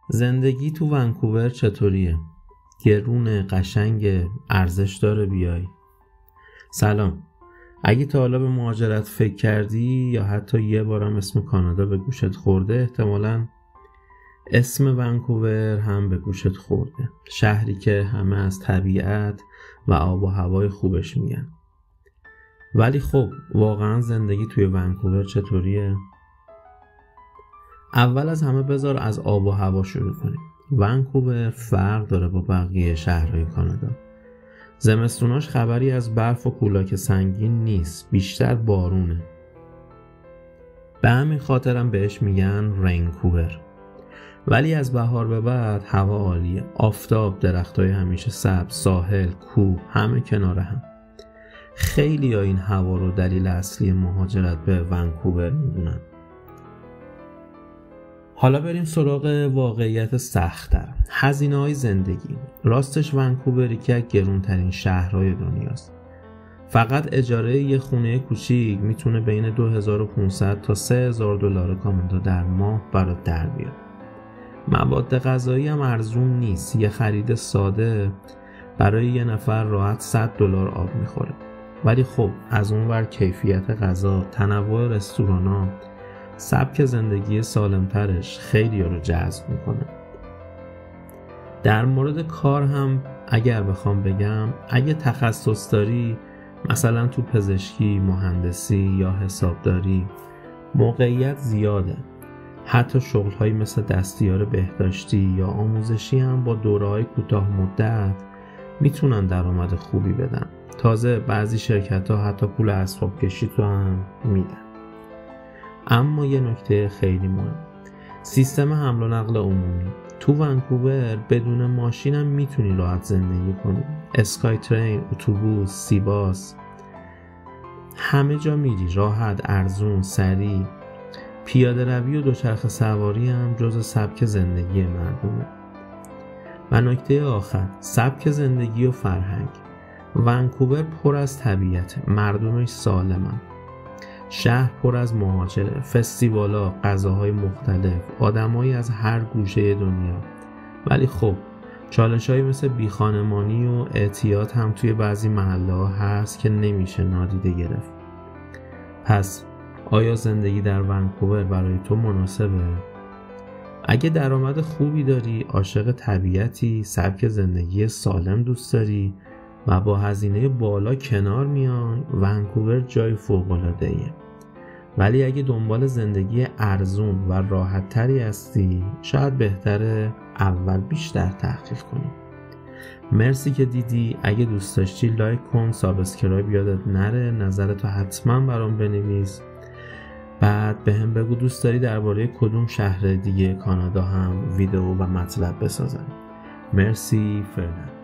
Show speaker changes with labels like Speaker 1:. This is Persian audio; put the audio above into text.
Speaker 1: زندگی تو ونکوور چطوریه؟ گرونه، قشنگه، ارزش داره بیای؟ سلام. اگه تا حالا به مهاجرت فکر کردی یا حتی یه بارم اسم کانادا به گوشت خورده، احتمالاً اسم ونکوور هم به گوشت خورده. شهری که همه از طبیعت و آب و هوای خوبش میگن. ولی خب واقعاً زندگی توی ونکوور چطوریه؟ اول از همه بذار از آب و هوا شروع کنیم. ونکوور فرق داره با بقیه شهرهای کانادا. زمستوناش خبری از برف و کولاک سنگین نیست، بیشتر بارونه. به همین خاطرم بهش میگن رینکوور. ولی از بهار به بعد هوا عالیه. آفتاب، درختای همیشه سبز، ساحل، کوه، همه کنار هم. خیلی ها این هوا رو دلیل اصلی مهاجرت به ونکوور میدونن. حالا بریم سراغ واقعیت سخت‌تر. هزینه‌های زندگی. راستش ونکوور یکی از گرونترین شهرهای دنیاست. فقط اجاره یه خونه کوچیک میتونه بین 2500 تا 3000 دلار کانادا در ماه برات در بیاد. مواد غذایی هم ارزون نیست. یه خرید ساده برای یه نفر راحت 100 دلار آب میخوره. ولی خب از اونور کیفیت غذا، تنوع رستورانا، سبک زندگی سالمترش خیلی رو جذب میکنه. در مورد کار هم اگر بخوام بگم، اگه تخصص داری، مثلا تو پزشکی، مهندسی یا حسابداری، موقعیت زیاده. حتی شغل‌هایی مثل دستیار بهداشتی یا آموزشی هم با دوره‌های کوتاه مدت میتونن درآمد خوبی بدن. تازه بعضی شرکت‌ها حتی پول اسباب کشی تو هم میدن. اما یه نکته خیلی مهم، سیستم حمل و نقل عمومی. تو ونکوور بدون ماشین هم میتونی راحت زندگی کنی. اسکای ترین، اتوبوس، سی باس، همه جا میری راحت، ارزون، سریع. پیاده روی و دوچرخه سواری هم جز سبک زندگی مردمه. و نکته آخر، سبک زندگی و فرهنگ. ونکوور پر از طبیعت، مردمش سالمن. شهر پر از مهاجره، فستیوالا، غذاهای مختلف، آدمایی از هر گوشه دنیا. ولی خب چالشایی مثل بیخانمانی و اعتیاد هم توی بعضی محله ها هست که نمیشه نادیده گرفت. پس آیا زندگی در ونکوور برای تو مناسبه؟ اگه درآمد خوبی داری، عاشق طبیعتی، سبک زندگی سالم دوست داری و با هزینه بالا کنار میای، ونکوور جای فوق‌العاده‌ایه. ولی اگه دنبال زندگی ارزون و راحت تری هستی، شاید بهتره اول بیشتر تحقیق کنی. مرسی که دیدی. اگه دوست داشتی لایک کن، سابسکرایب یادت نره، نظرتو حتما برام بنویس. بعد بهم بگو دوست داری درباره کدوم شهر دیگه کانادا هم ویدیو و مطلب بسازم. مرسی، فعلا.